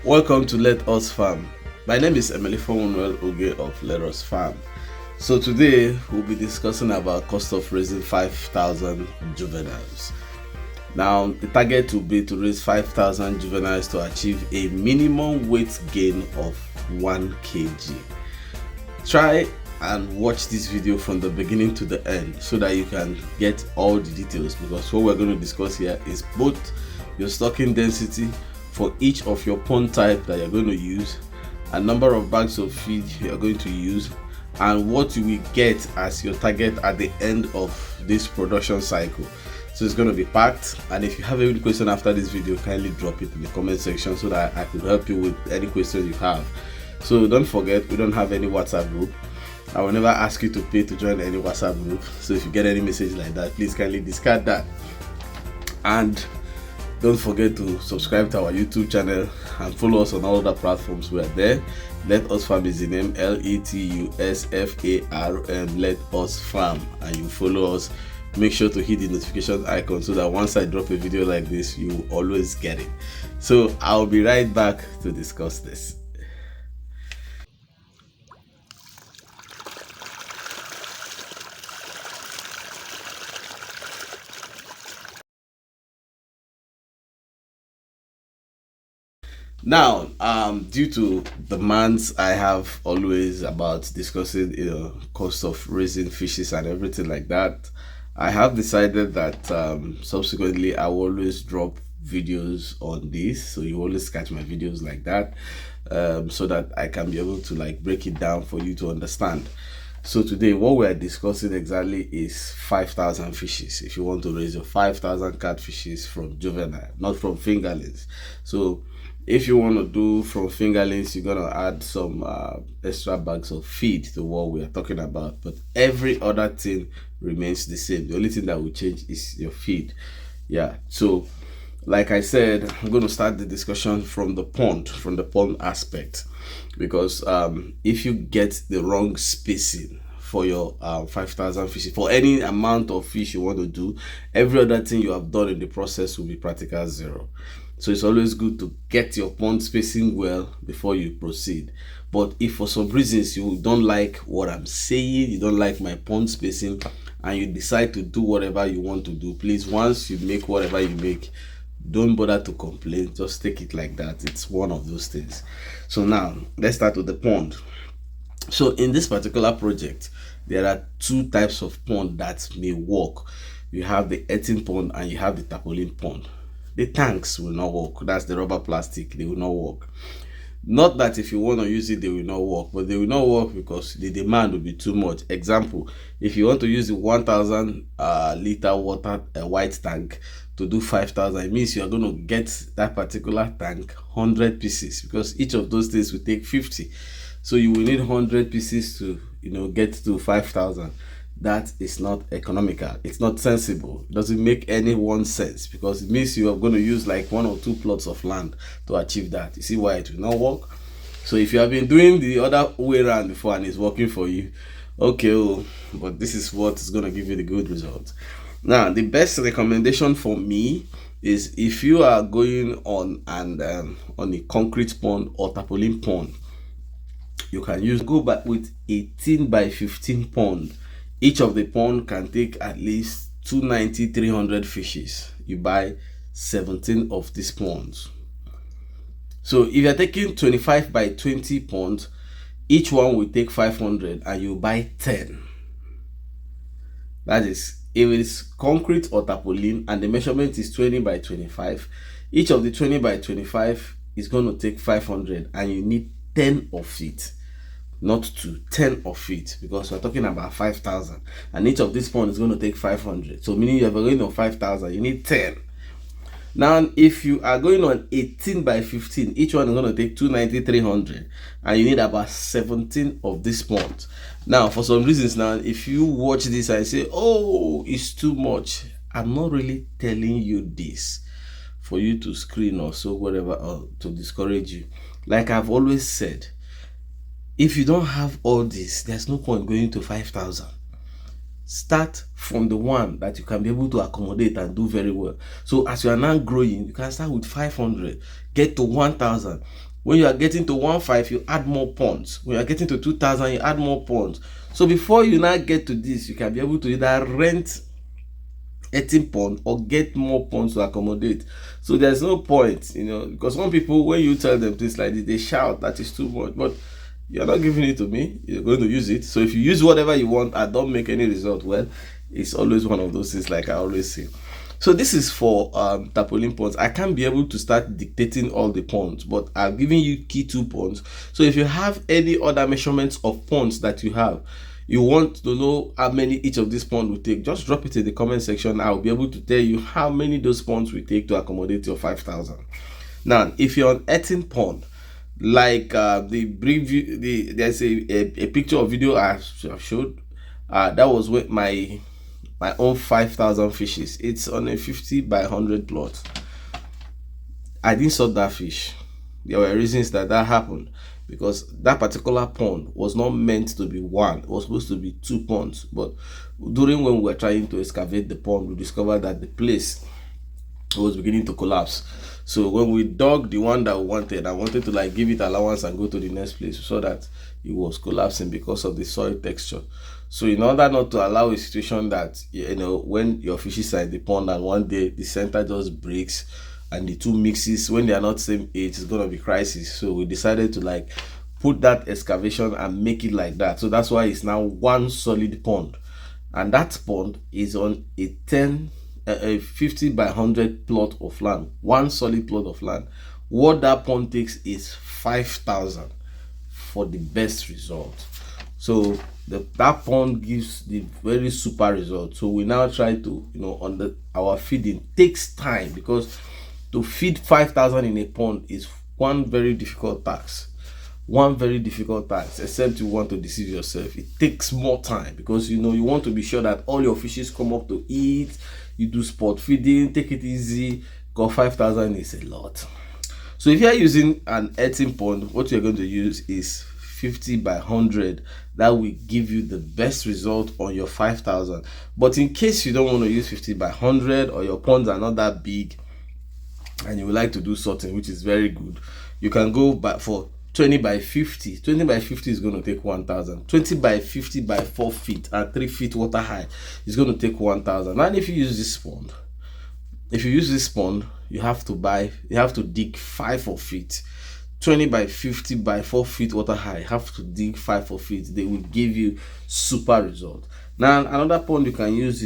Welcome to Let Us Farm. My name is Emily Manuel Oge of Let Us Farm. So today we'll be discussing about cost of raising 5,000 juveniles. Now the target will be to raise 5,000 juveniles to achieve a minimum weight gain of 1 kg. Try and watch this video from the beginning to the end so that you can get all the details, because what we're going to discuss here is both your stocking density for each of your pond type that you're going to use, a number of bags of feed you're going to use, and what you will get as your target at the end of this production cycle. So it's going to be packed, and if you have any question after this video, kindly drop it in the comment section so that I could help you with any questions you have. So don't forget, we don't have any WhatsApp group. I will never ask you to pay to join any WhatsApp group, so if you get any message like that, please kindly discard that. And don't forget to subscribe to our YouTube channel and follow us on all other platforms. We are there. Let Us Farm is the name, LETUSFARM, Let Us Farm, and you follow us. Make sure to hit the notification icon so that once I drop a video like this, you will always get it. So I'll be right back to discuss this. Now, due to demands I have always about discussing cost of raising fishes and everything like that, I have decided that subsequently I will always drop videos on this, so you always catch my videos like that, so that I can be able to like break it down for you to understand. So today what we are discussing exactly is 5,000 fishes. If you want to raise your 5,000 catfishes from juvenile, not from fingerlings. So if you want to do from fingerlings, you're gonna add some extra bags of feed to what we are talking about, but every other thing remains the same. The only thing that will change is your feed. Yeah, so like I said, I'm going to start the discussion from the pond aspect, because if you get the wrong spacing for your 5,000 fish, for any amount of fish you want to do, every other thing you have done in the process will be practical zero. So it's always good to get your pond spacing well before you proceed. But if for some reasons you don't like what I'm saying, you don't like my pond spacing, and you decide to do whatever you want to do, please, once you make whatever you make, don't bother to complain. Just take it like that. It's one of those things. So now let's start with the pond. So in this particular project, there are two types of pond that may work. You have the earthen pond and you have the tarpaulin pond. The tanks will not work. That's the rubber plastic. They will not work. Not that if you want to use it, they will not work, but they will not work because the demand will be too much. Example, if you want to use the 1,000 liter water white tank to do 5,000, it means you are going to get that particular tank 100 pieces, because each of those things will take 50. So you will need 100 pieces to get to 5,000. That is not economical. It's not sensible. It doesn't make any one sense, because it means you are going to use like 1 or 2 plots of land to achieve that. You see why it will not work? So if you have been doing the other way around before and it's working for you, okay, but this is what is going to give you the good results. Now, the best recommendation for me is if you are going on on a concrete pond or tarpaulin pond, you can go back with 18 by 15 pond. Each of the pond can take at least 290-300 fishes. You buy 17 of these ponds. So if you're taking 25 by 20 ponds, each one will take 500, and you buy 10. That is, if it's concrete or tarpaulin and the measurement is 20 by 25, each of the 20 by 25 is going to take 500, and you need 10 of it. Not 2, 10 of it, because we're talking about 5,000, and each of this pond is going to take 500. So meaning you are going on 5,000, you need 10. Now if you are going on 18 by 15, each one is going to take 290-300, and you need about 17 of this pond. Now for some reasons, now if you watch this and say, oh, it's too much, I'm not really telling you this for you to screen or so whatever, or to discourage you. Like I've always said, if you don't have all this, there's no point going to 5,000. Start from the one that you can be able to accommodate and do very well. So as you are now growing, you can start with 500, get to 1,000, When you are getting to 1.5, you add more ponds. When you are getting to 2,000, you add more ponds. So before you now get to this, you can be able to either rent 18 pond or get more ponds to accommodate. So there's no point, because some people, when you tell them things like this, they shout that is too much. But you're not giving it to me, you're going to use it. So if you use whatever you want and don't make any result, well, it's always one of those things, like I always say. So this is for tarpaulin ponds. I can't be able to start dictating all the ponds, but I've given you key 2 ponds. So if you have any other measurements of ponds that you have, you want to know how many each of these ponds will take, just drop it in the comment section. I'll be able to tell you how many those ponds will take to accommodate your 5,000. Now, if you're on 18 pond, like the preview, there's a picture or video I've showed. That was with my own 5,000 fishes. It's on a 50 by 100 plot. I didn't sort that fish. There were reasons that happened, because that particular pond was not meant to be one. It was supposed to be 2 ponds. But during when we were trying to excavate the pond, we discovered that the place was beginning to collapse. So when we dug the one that we wanted, I wanted to like give it allowance and go to the next place, so that it was collapsing because of the soil texture. So in order not to allow a situation that, when your fishes are in the pond and one day the center just breaks and the two mixes, when they are not same age, it's gonna be crisis. So we decided to like put that excavation and make it like that. So that's why it's now one solid pond, and that pond is on a 50 by 100 plot of land, one solid plot of land. What that pond takes is 5,000 for the best result. So that pond gives the very super result. So we now try to, our feeding takes time, because to feed 5,000 in a pond is one very difficult task. Except you want to deceive yourself. It takes more time, because you want to be sure that all your fishes come up to eat. You do spot feeding, take it easy, because 5,000 is a lot. So if you are using an 18 pond, what you're going to use is 50 by 100. That will give you the best result on your 5,000. But in case you don't want to use 50 by 100, or your ponds are not that big and you would like to do sorting, which is very good, you can go for 20 by 50. 20 by 50 is going to take 1,000. 20 by 50 by 4 feet and 3 feet water high is going to take 1,000. And if you use this pond, you have to dig 5 of it. 20 by 50 by 4 feet water high, have to dig 5 of it. They will give you super result. Now another pond you can use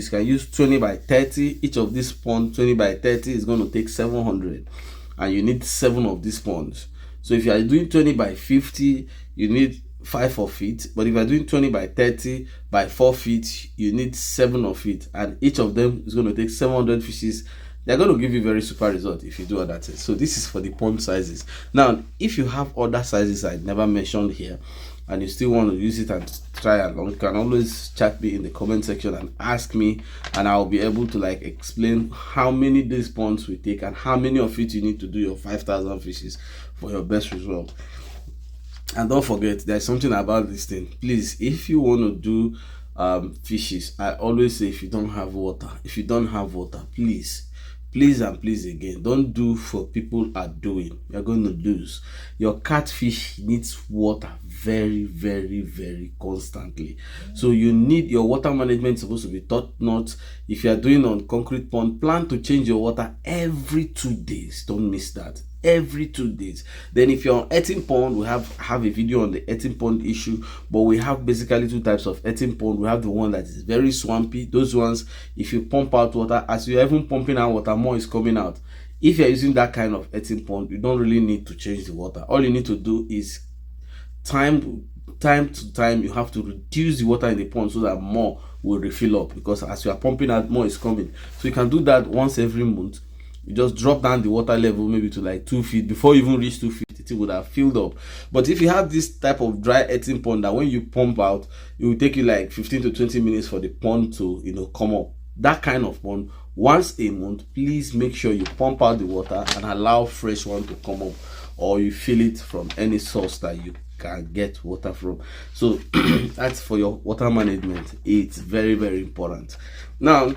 20 by 30. Each of these ponds, 20 by 30, is going to take 700, and you need 7 of these ponds. So if you are doing 20 by 50, you need 5 of it. But if you are doing 20 by 30 by 4 feet, you need 7 of it, and each of them is going to take 700 fishes. They're going to give you very super result if you do all that. So this is for the pond sizes. Now, if you have other sizes I never mentioned here, and you still want to use it and try along, you can always chat me in the comment section and ask me, and I'll be able to like explain how many these ponds will take and how many of it you need to do your 5,000 fishes for your best result. And don't forget, there's something about this thing. Please, if you want to do fishes, I always say, if you don't have water, please and please again, don't do for people are doing. You're going to lose. Your catfish needs water very, very, very constantly. So you need your water management supposed to be top notch. If you are doing on concrete pond, plan to change your water every 2 days. Don't miss that. Every 2 days. Then if you're on 18 pond, we have a video on the 18 pond issue, but we have basically 2 types of 18 pond. We have the one that is very swampy. Those ones, if you pump out water, as you're even pumping out water, more is coming out. If you're using that kind of 18 pond, you don't really need to change the water. All you need to do is time to time, you have to reduce the water in the pond so that more will refill up, because as you are pumping out, more is coming. So you can do that once every month. You just drop down the water level maybe to like 2 feet. Before you even reach 2 feet, it would have filled up. But if you have this type of dry 18 pond, that when you pump out, it will take you like 15 to 20 minutes for the pond to come up. That kind of pond, once a month, please make sure you pump out the water and allow fresh one to come up, or you fill it from any source that you can get water from. So that's for your water management. It's very, very important. Now,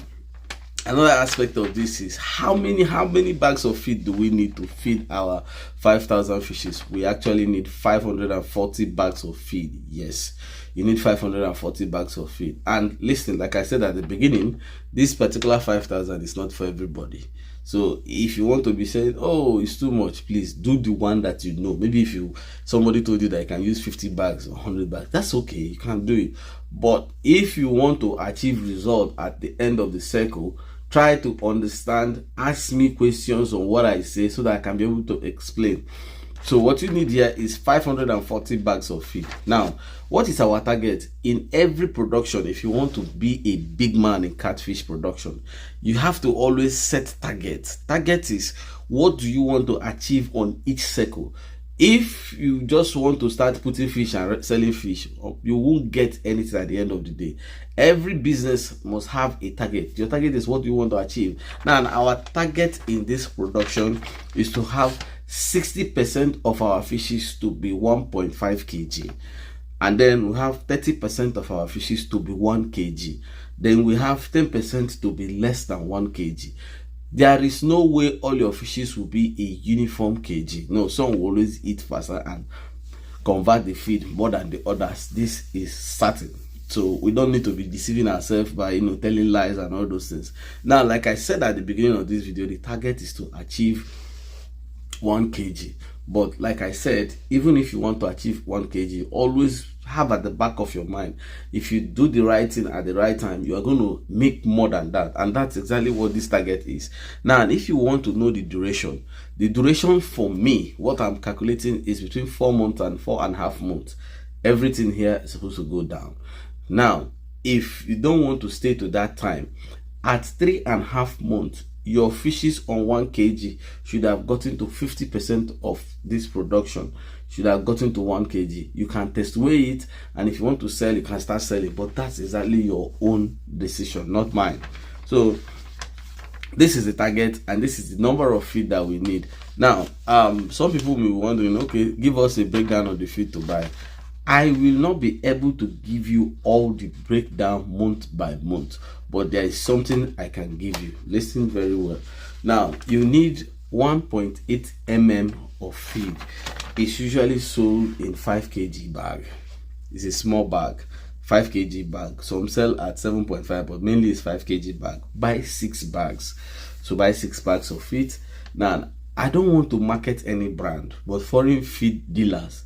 Another aspect of this is how many bags of feed do we need to feed our 5,000 fishes? We actually need 540 bags of feed. Yes, you need 540 bags of feed. And listen, like I said at the beginning, this particular 5,000 is not for everybody. So if you want to be saying, oh, it's too much, please do the one that you know. Maybe if somebody told you that you can use 50 bags or 100 bags, that's okay, you can do it. But if you want to achieve result at the end of the circle, try to understand, ask me questions on what I say so that I can be able to explain. So what you need here is 540 bags of feed. Now, what is our target? In every production, if you want to be a big man in catfish production, you have to always set targets. Target is, what do you want to achieve on each cycle? If you just want to start putting fish and selling fish, you won't get anything at the end of the day. Every business must have a target. Your target is what you want to achieve. Now, our target in this production is to have 60% of our fishes to be 1.5 kg. And then we have 30% of our fishes to be 1 kg. Then we have 10% to be less than 1 kg. There is no way all your fishes will be a uniform kg. No, some will always eat faster and convert the feed more than the others. This is certain. So we don't need to be deceiving ourselves by telling lies and all those things. Now, like I said at the beginning of this video, the target is to achieve 1 kg. But like I said, even if you want to achieve 1 kg, always have at the back of your mind, if you do the right thing at the right time, you are going to make more than that. And that's exactly what this target is. Now, and if you want to know the duration for me, what I'm calculating is between 4 months and 4.5 months. Everything here is supposed to go down. Now, if you don't want to stay to that time, at 3.5 months, your fishes on 1 kg should have gotten to 50% of this production, should have gotten to 1 kg. You can test weigh it, and if you want to sell, you can start selling, but that's exactly your own decision, not mine. So this is the target, and this is the number of feed that we need. Now, some people may be wondering, okay, give us a breakdown of the feed to buy. I will not be able to give you all the breakdown month by month, but there is something I can give you. Listen very well. Now, you need 1.8 mm of feed. It's usually sold in 5 kg bag. It's a small bag, 5 kg bag. Some sell at 7.5, but mainly it's 5 kg bag. Buy 6 bags. So buy 6 bags of feed. Now, I don't want to market any brand, but foreign feed dealers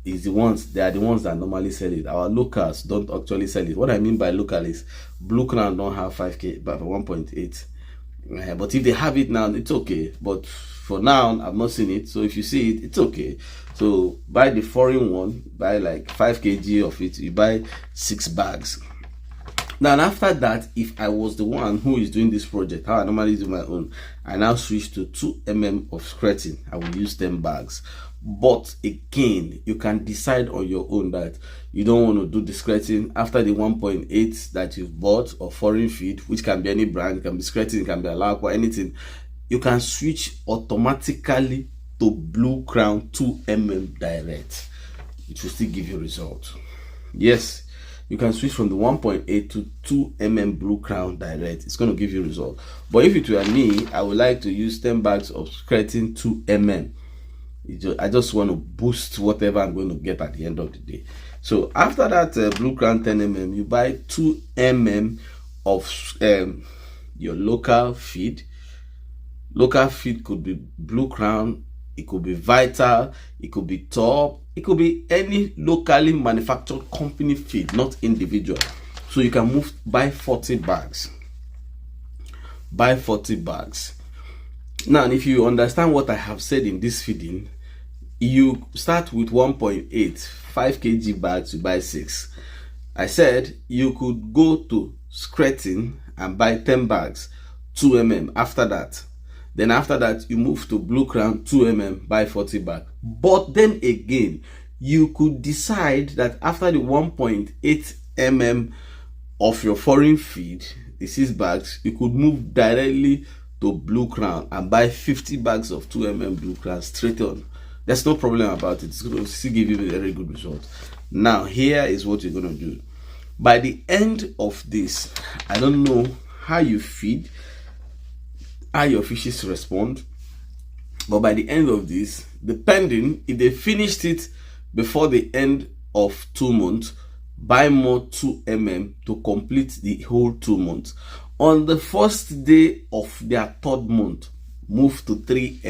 they are the ones that normally sell it. Our locals don't actually sell it. What I mean by local is Blue Crown don't have 5k but 1.8. But if they have it now, it's okay. But for now, I've not seen it. So if you see it, it's okay. So buy the foreign one, buy like 5 kg of it. You buy 6 bags. Now, and after that, if I was the one who is doing this project, how I normally do my own, I now switch to 2 mm of skirting. I will use 10 bags. But again, you can decide on your own that you don't want to do the skirting after the 1.8 that you've bought or foreign feed, which can be any brand, it can be skirting, it can be alaka, anything. You can switch automatically to Blue Crown 2 mm direct. It will still give you result. Yes, you can switch from the 1.8 to 2 mm Blue Crown direct. It's going to give you result. But if it were me, I would like to use 10 bags of skirting 2 mm. I just want to boost whatever I'm going to get at the end of the day. So after that Blue Crown 10 mm, you buy 2 mm of your local feed. Local feed could be Blue Crown, it could be Vital, it could be Top, it could be any locally manufactured company feed, not individual. So you can buy 40 bags. Buy 40 bags. Now, if you understand what I have said in this feeding, you start with 1.8, 5 kg bags, you buy 6. I said you could go to skirting and buy 10 bags, 2 mm after that. Then after that, you move to Blue Crown 2 mm, buy 40 bags. But then again, you could decide that after the 1.8 mm of your foreign feed, the 6 bags, you could move directly to Blue Crown and buy 50 bags of 2 mm Blue Crown straight on. There's no problem about it. It's going to still give you a very good result. Now, here is what you're going to do. By the end of this, I don't know how you feed, how your fishes respond. But by the end of this, depending if they finished it before the end of 2 months, buy more 2 to complete the whole 2 months. On the first day of their 3rd month, move to 3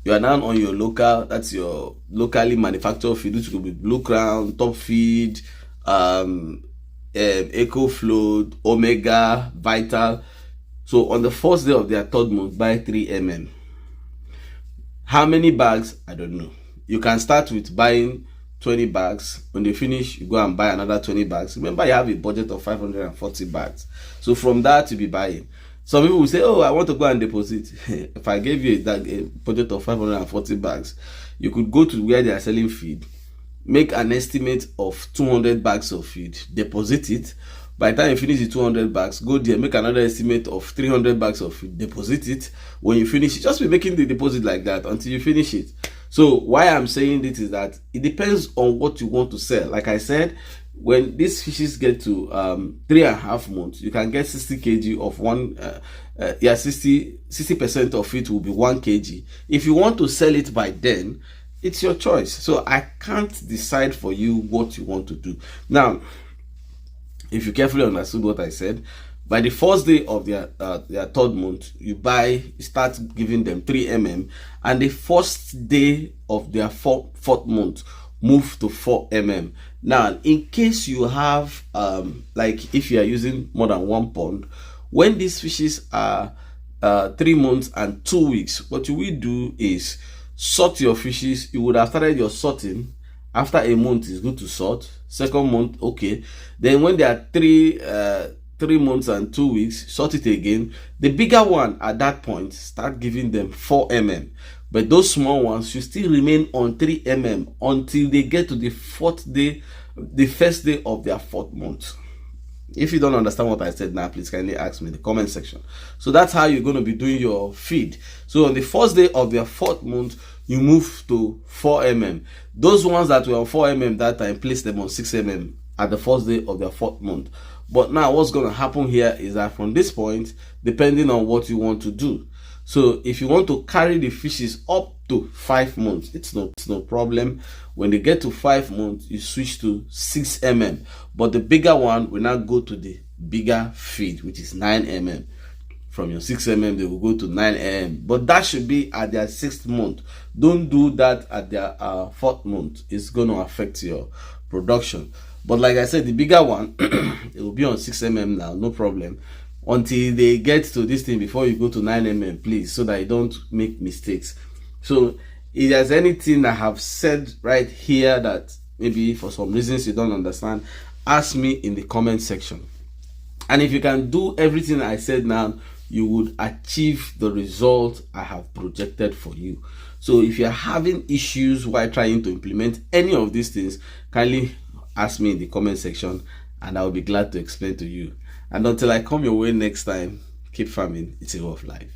You are now on your local, that's your locally manufactured feed, which could be Blue Crown, Top Feed, Eco Float, Omega, Vital. So on the first day of their 3rd month, buy 3 How many bags? I don't know. You can start with buying 20 bags. When they finish, you go and buy another 20 bags. Remember, you have a budget of 540 bags. So from that, you'll be buying. Some people will say, oh, I want to go and deposit. If I gave you a budget of 540 bags, you could go to where they are selling feed, make an estimate of 200 bags of feed, deposit it. By the time you finish the 200 bags, go there, make another estimate of 300 bags of feed, deposit it. When you finish it, just be making the deposit like that until you finish it. So why I'm saying this is that it depends on what you want to sell. Like I said, when these fishes get to 3.5 months, you can get 60 kg of one. 60% of it will be 1 kg. If you want to sell it by then, it's your choice. So I can't decide for you what you want to do. Now, if you carefully understood what I said, by the first day of their 3rd month, you start giving them 3 and the first day of their 4th month, move to 4 Now, in case you have like if you are using more than 1 pond, when these fishes are 3 months and 2 weeks, what you will do is sort your fishes. You would have started your sorting. After a month, it's good to sort. 2nd month, okay. Then when they are 3 months and 2 weeks, sort it again. The bigger one at that point, start giving them 4 But those small ones should still remain on 3 until they get to the 4th day, the first day of their 4th month. If you don't understand what I said now, please kindly ask me in the comment section. So that's how you're going to be doing your feed. So on the first day of their 4th month, you move to 4 Those ones that were on 4 that time, place them on 6 at the first day of their 4th month. But now what's going to happen here is that from this point, depending on what you want to do. So if you want to carry the fishes up to 5 months, it's no problem. When they get to 5 months, you switch to 6 But the bigger one will now go to the bigger feed, which is 9 From your 6 they will go to 9 But that should be at their 6th month. Don't do that at their 4th month. It's going to affect your production. But like I said, the bigger one, it will be on 6 now, no problem. Until they get to this thing before you go to 9 please, so that you don't make mistakes. So if there's anything I have said right here that maybe for some reasons you don't understand, ask me in the comment section. And if you can do everything I said now, you would achieve the result I have projected for you. So if you're having issues while trying to implement any of these things, kindly ask me in the comment section and I will be glad to explain to you. And until I come your way next time, keep farming. It's a way of life.